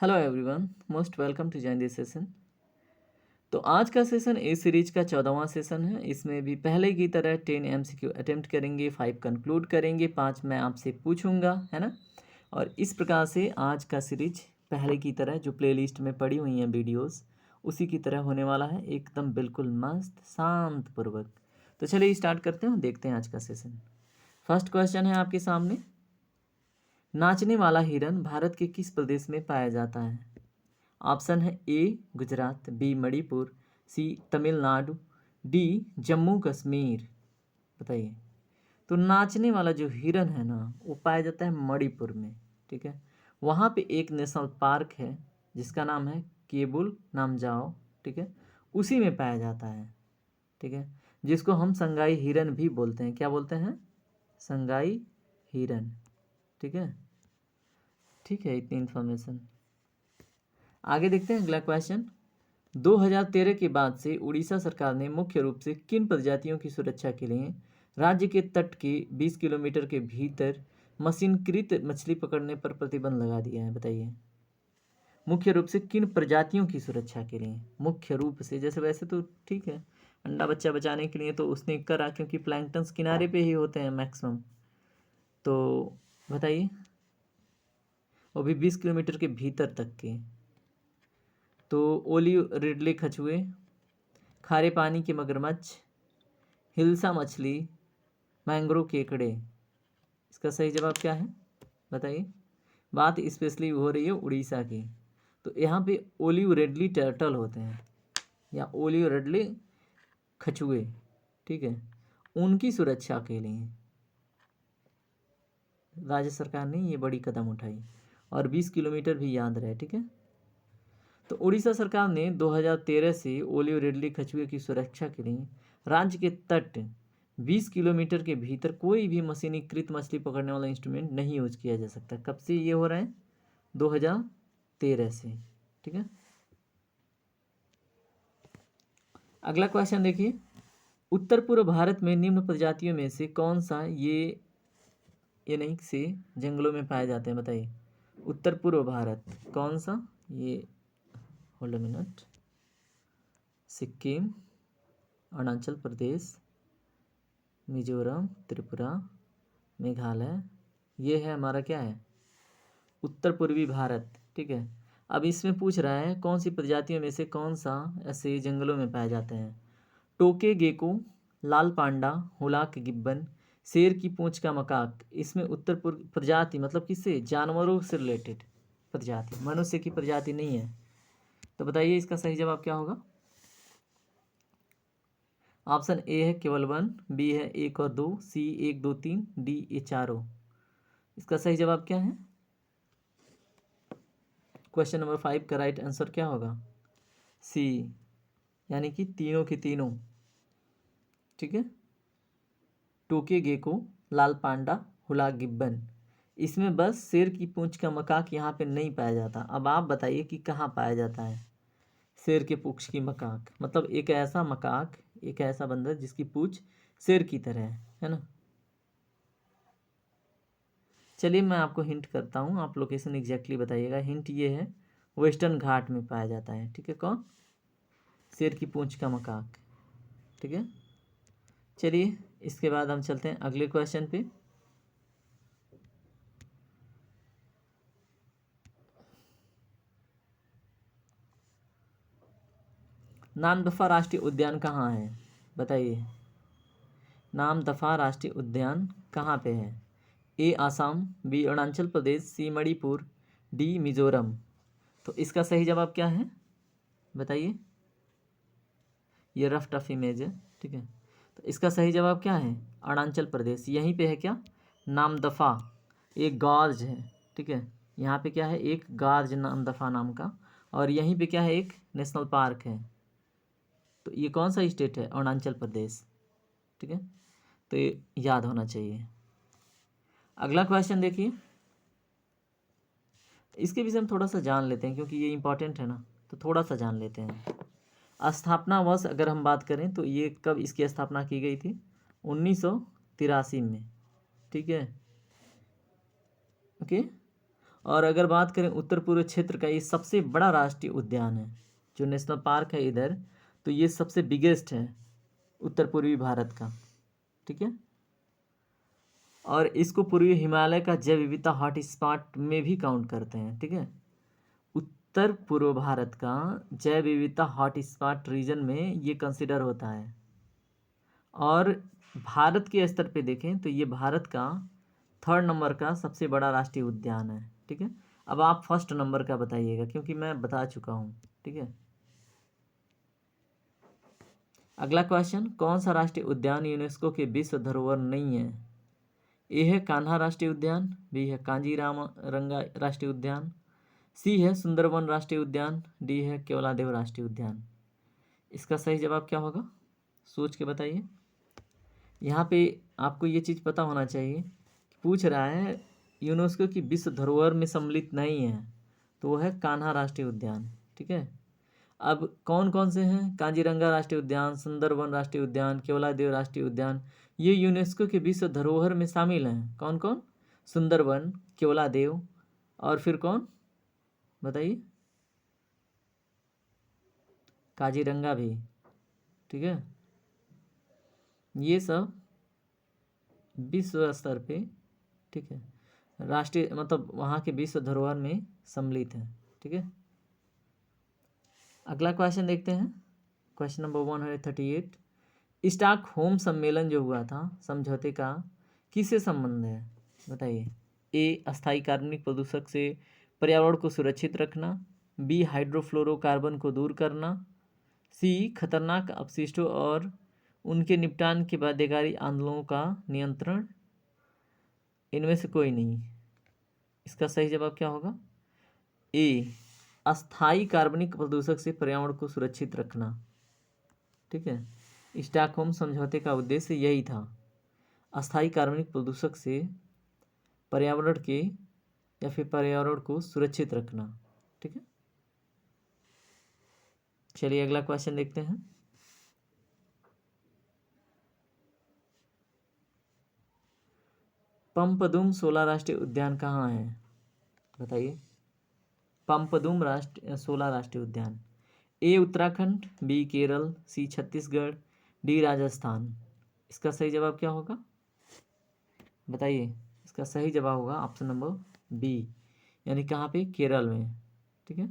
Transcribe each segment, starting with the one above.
Hello everyone, most welcome to join this session. तो आज का सेशन इस सीरीज का 14वां सेशन है। इसमें भी पहले की तरह 10 एमसीक्यू अटेम्प्ट करेंगे, 5 कंक्लूड करेंगे, 5 मैं आपसे पूछूंगा, है ना। और इस प्रकार से आज का सीरीज पहले की तरह जो प्लेलिस्ट में पड़ी हुई हैं वीडियोस उसी की तरह होने वाला है, एकदम बिल्कुल मस्त शांत पूर्वक। तो चलिए स्टार्ट करते हैं, देखते हैं आज का सेशन। फर्स्ट क्वेश्चन है आपके सामने, नाचने वाला हिरन भारत के किस प्रदेश में पाया जाता है? ऑप्शन है ए गुजरात, बी मणिपुर, सी तमिलनाडु, डी जम्मू कश्मीर। बताइए। तो नाचने वाला जो हिरन है ना वो पाया जाता है मणिपुर में। ठीक है, वहाँ पे एक नेशनल पार्क है जिसका नाम है केबुल नामजाओ। ठीक है, उसी में पाया जाता है। ठीक है, जिसको हम संगाई हिरन भी बोलते हैं। क्या बोलते हैं? संगाई हिरन। ठीक है, ठीक है, इतनी इन्फॉर्मेशन। आगे देखते हैं अगला क्वेश्चन। 2013 के बाद से उड़ीसा सरकार ने मुख्य रूप से किन प्रजातियों की सुरक्षा के लिए राज्य के तट के 20 किलोमीटर के भीतर मशीनीकृत मछली पकड़ने पर प्रतिबंध लगा दिया है? बताइए। मुख्य रूप से किन प्रजातियों की सुरक्षा के लिए? मुख्य रूप से, जैसे वैसे तो ठीक है, अंडा बच्चा बचाने के लिए तो उसने करा, क्योंकि प्लैंक्टन्स किनारे पे ही होते हैं मैक्सिमम। तो बताइए, वो भी 20 किलोमीटर के भीतर तक के। तो ओलिव रिडले कछुए, खारे पानी के मगरमच्छ, हिल्सा मछली, मैंग्रोव केकड़े। इसका सही जवाब क्या है? बताइए। बात स्पेशली हो रही है उड़ीसा की। तो यहाँ पे ओलिव रेडली टर्टल होते हैं या ओलिव रेडली कछुए। ठीक है, उनकी सुरक्षा के लिए राज्य सरकार ने ये बड़ी कदम उठाई, और 20 किलोमीटर भी याद रहे। ठीक है, तो उड़ीसा सरकार ने 2013 से ओलिव रिडली कछुए की सुरक्षा के लिए राज्य के तट 20 किलोमीटर के भीतर कोई भी मशीनीकृत मछली पकड़ने वाला इंस्ट्रूमेंट नहीं यूज किया जा सकता। कब से ये हो रहा है? 2013 से। ठीक है, अगला क्वेश्चन देखिए। उत्तर पूर्व भारत में निम्न प्रजातियों में से कौन सा ये नहीं से जंगलों में पाए जाते हैं? बताइए। उत्तर पूर्व भारत कौन सा? ये hold a minute. Sikkim, Arunachal Pradesh, Mizoram, Tripura, Meghalaya, ये है हमारा क्या है? उत्तर पूर्वी भारत। ठीक है, अब इसमें पूछ रहा है कौन सी प्रजातियों में से कौन सा ऐसे जंगलों में पाए जाते हैं? टोके गेको, लाल पांडा, हुलाक गिब्बन, शेर की पूंछ का मकाक। इसमें उत्तर पूर्व प्रजाति मतलब किससे? जानवरों से रिलेटेड प्रजाति, मनुष्य की प्रजाति नहीं है। तो बताइए इसका सही जवाब क्या होगा? ऑप्शन ए है केवल 1, बी है 1 और 2, सी 1 2 3, डी ये चारों। इसका सही जवाब क्या है? क्वेश्चन नंबर 5 का राइट आंसर क्या होगा? सी, यानी कि तीनों के तीनों। ठीक है, टोके गेको, लाल पांडा, हुला गिब्बन। इसमें बस शेर की पूंछ का मकाक यहाँ पे नहीं पाया जाता। अब आप बताइए कि कहाँ पाया जाता है शेर के पूंछ की मकाक? मतलब एक ऐसा मकाक, एक ऐसा बंदर जिसकी पूंछ शेर की तरह है ना। चलिए मैं आपको हिंट करता हूँ, आप लोकेशन एग्जैक्टली बताइएगा। हिंट ये है, वेस्टर्न घाट में पाया जाता है। ठीक है, कौन? शेर की पूंछ का मकाक। ठीक है, चलिए इसके बाद हम चलते हैं अगले क्वेश्चन पे। नामदफा राष्ट्रीय उद्यान कहाँ है? बताइए। नामदफा राष्ट्रीय उद्यान कहाँ पे है? ए आसाम, बी अरुणाचल प्रदेश, सी मणिपुर, डी मिजोरम। तो इसका सही जवाब क्या है? बताइए। ये रफ टफ इमेज है। ठीक है, तो इसका सही जवाब क्या है? अरुणाचल प्रदेश। यहीं पे है क्या? नामदफा एक गॉर्ज है। ठीक है, यहाँ पे क्या है? एक गार्ज नामदफा नाम का। और यहीं पे क्या है? एक नेशनल पार्क है। तो ये कौन सा स्टेट है? अरुणाचल प्रदेश। ठीक है, तो ये याद होना चाहिए। अगला क्वेश्चन देखिए, इसके विषय में थोड़ा सा जान लेते हैं क्योंकि ये इंपॉर्टेंट है ना, तो थोड़ा सा जान लेते हैं। स्थापना वर्ष अगर हम बात करें तो ये कब इसकी स्थापना की गई थी? 1983 में। ठीक है, ओके। और अगर बात करें उत्तर पूर्व क्षेत्र का, ये सबसे बड़ा राष्ट्रीय उद्यान है जो नेशनल पार्क है इधर, तो ये सबसे बिगेस्ट है उत्तर पूर्वी भारत का, ठीक है। और इसको पूर्वी हिमालय का जैव विविधता हॉट स्पॉट में भी काउंट करते हैं, ठीक है। उत्तर पूर्व भारत का जैव विविधता हॉट स्पॉट रीजन में ये कंसिडर होता है। और भारत के स्तर पे देखें तो ये भारत का 3rd नंबर का सबसे बड़ा राष्ट्रीय उद्यान है, ठीक है। अब आप 1st नंबर का बताइएगा, क्योंकि मैं बता चुका हूँ, ठीक है। अगला क्वेश्चन, कौन सा राष्ट्रीय उद्यान यूनेस्को के विश्व धरोहर नहीं है? ए है कान्हा राष्ट्रीय उद्यान, बी है कांजीरंगा राष्ट्रीय उद्यान, सी है सुंदरवन राष्ट्रीय उद्यान, डी है केवलादेव राष्ट्रीय उद्यान। इसका सही जवाब क्या होगा, सोच के बताइए। यहाँ पे आपको ये चीज़ पता होना चाहिए, पूछ रहा है यूनेस्को की विश्व धरोहर में सम्मिलित नहीं है, तो वो है कान्हा राष्ट्रीय उद्यान, ठीक है। अब कौन कौन से हैं, कांजीरंगा राष्ट्रीय उद्यान, सुंदरवन राष्ट्रीय उद्यान, केवलादेव राष्ट्रीय उद्यान, ये यूनेस्को के विश्व धरोहर में शामिल हैं। कौन कौन, सुंदरवन, केवलादेव, और फिर कौन बताइए, काजीरंगा भी, ठीक है। ये सब विश्व स्तर पे, ठीक है, राष्ट्रीय मतलब वहाँ के विश्व धरोहर में सम्मिलित हैं, ठीक है। अगला क्वेश्चन देखते हैं, क्वेश्चन नंबर 138। स्टॉकहोम सम्मेलन जो हुआ था, समझौते का किससे संबंध है, बताइए। ए अस्थायी कार्बनिक प्रदूषक से पर्यावरण को सुरक्षित रखना, बी हाइड्रोफ्लोरोकार्बन को दूर करना, सी खतरनाक अपशिष्टों और उनके निपटान के बाध्यकारी आंदोलनों का नियंत्रण, इनमें से कोई नहीं। इसका सही जवाब क्या होगा, ए अस्थायी कार्बनिक प्रदूषक से पर्यावरण को सुरक्षित रखना, ठीक है। स्टॉकहोम समझौते का उद्देश्य यही था, अस्थायी कार्बनिक प्रदूषक से पर्यावरण के या फिर पर्यावरण को सुरक्षित रखना, ठीक है। चलिए अगला क्वेश्चन देखते हैं। पम्पदुम 16 राष्ट्रीय उद्यान कहाँ है, बताइए। पम्पदुम 16 राष्ट्रीय उद्यान, ए उत्तराखंड, बी केरल, सी छत्तीसगढ़, डी राजस्थान। इसका सही जवाब क्या होगा, बताइए। इसका सही जवाब होगा ऑप्शन नंबर बी, यानी कहाँ पे, केरल में, ठीक है।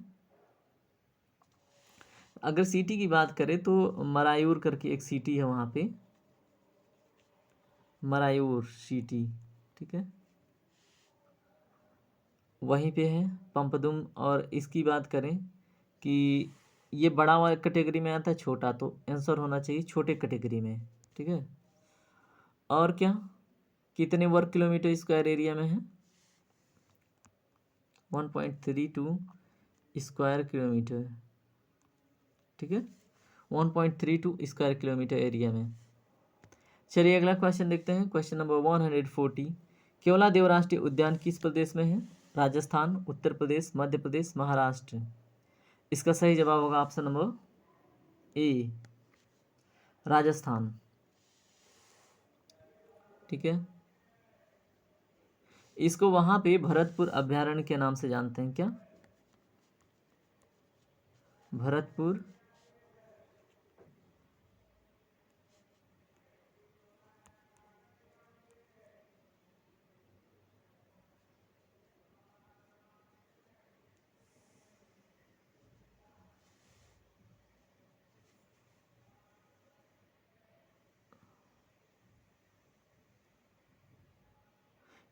अगर सिटी की बात करें तो मरायूर करके एक सिटी है वहाँ पे, मरायूर सिटी, ठीक है, वहीं पे है पम्पदुम। और इसकी बात करें कि ये बड़ा वाला कैटेगरी में आता है, छोटा, तो आंसर होना चाहिए छोटे कैटेगरी में, ठीक है। और क्या, कितने वर्ग किलोमीटर स्क्वायर एरिया में है, 1.32 स्क्वायर किलोमीटर, ठीक है, 1.32 स्क्वायर किलोमीटर एरिया में। चलिए अगला क्वेश्चन देखते हैं, क्वेश्चन नंबर 140। केवलादेव राष्ट्रीय उद्यान किस प्रदेश में है, राजस्थान, उत्तर प्रदेश, मध्य प्रदेश, महाराष्ट्र। इसका सही जवाब होगा ऑप्शन नंबर ए, राजस्थान, ठीक है। इसको वहाँ पे भरतपुर अभ्यारण्य के नाम से जानते हैं, क्या, भरतपुर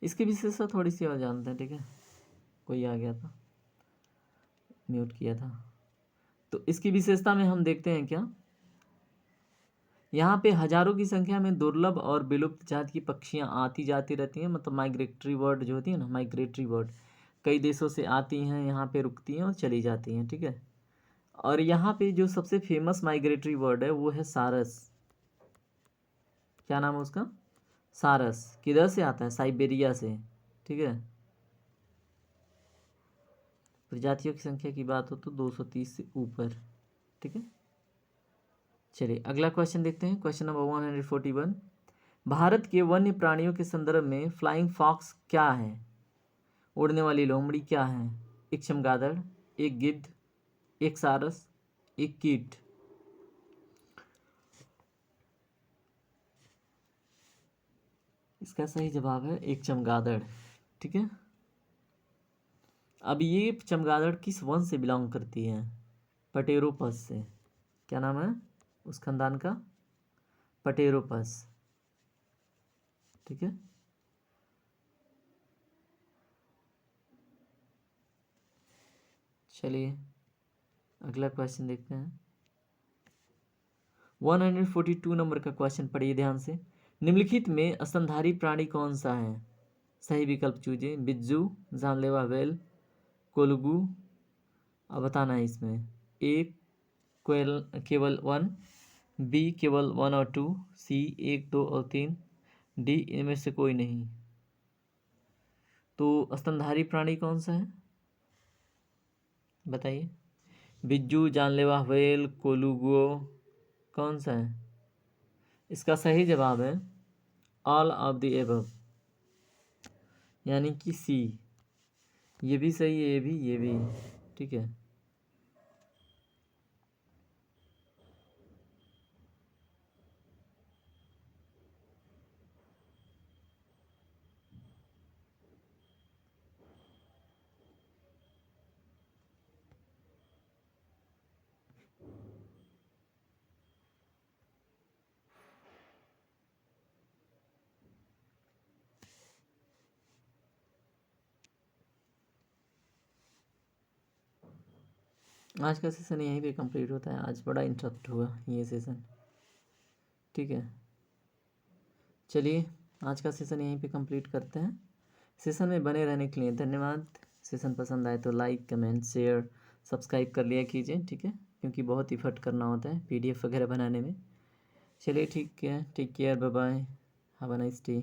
इसकी विशेषता थोड़ी सी और जानते हैं, ठीक है। कोई आ गया था, म्यूट किया था। तो इसकी विशेषता में हम देखते हैं क्या, यहाँ पे हजारों की संख्या में दुर्लभ और विलुप्त जाति की पक्षियाँ आती जाती रहती हैं, मतलब माइग्रेटरी बर्ड जो होती है ना, माइग्रेटरी बर्ड कई देशों से आती हैं, यहाँ पे रुकती हैं और चली जाती हैं, ठीक है। और यहाँ पे जो सबसे फेमस माइग्रेटरी बर्ड है वो है सारस। क्या नाम है उसका, सारस। किधर से आता है, साइबेरिया से, ठीक है। प्रजातियों की संख्या की बात हो तो 230 से ऊपर, ठीक है। चलिए अगला क्वेश्चन देखते हैं, क्वेश्चन नंबर 141। भारत के वन्य प्राणियों के संदर्भ में फ्लाइंग फॉक्स क्या है, उड़ने वाली लोमड़ी क्या है? एक चमगादड़, एक गिद्ध, एक सारस, एक कीट। इसका सही जवाब है एक चमगादड़। ठीक है, अब ये चमगादड़ किस वंश से बिलोंग करती है? पटेरोपस से। क्या नाम है उस खानदान का? पटेरोपस। ठीक है, चलिए अगला क्वेश्चन देखते हैं। 142 नंबर का क्वेश्चन पढ़िए ध्यान से। निम्नलिखित में स्तनधारी प्राणी कौन सा है? सही विकल्प चूजिए। बिज्जू, जानलेवा व्हेल, कोलगू। अब बताना है इसमें। ए केवल 1, बी केवल 1 और 2, सी 1 2 और 3, डी इनमें से कोई नहीं। तो स्तनधारी प्राणी कौन सा है बताइए? बिज्जू, जानलेवा व्हेल, कोलुगो, कौन सा है? इसका सही जवाब है ऑल ऑफ द एबव, यानी कि सी। ये भी सही है, ये भी। ठीक है, आज का सेशन यहीं पे कंप्लीट होता है। आज बड़ा इंटरप्ट हुआ ये सेशन। ठीक है, चलिए आज का सेशन यहीं पे कंप्लीट करते हैं। सेशन में बने रहने के लिए धन्यवाद। सेशन पसंद आए तो लाइक, कमेंट, शेयर, सब्सक्राइब कर लिया कीजिए। ठीक है, क्योंकि बहुत इफर्ट करना होता है PDF वगैरह बनाने में। चलिए ठीक है, take care, bye bye, have a nice day.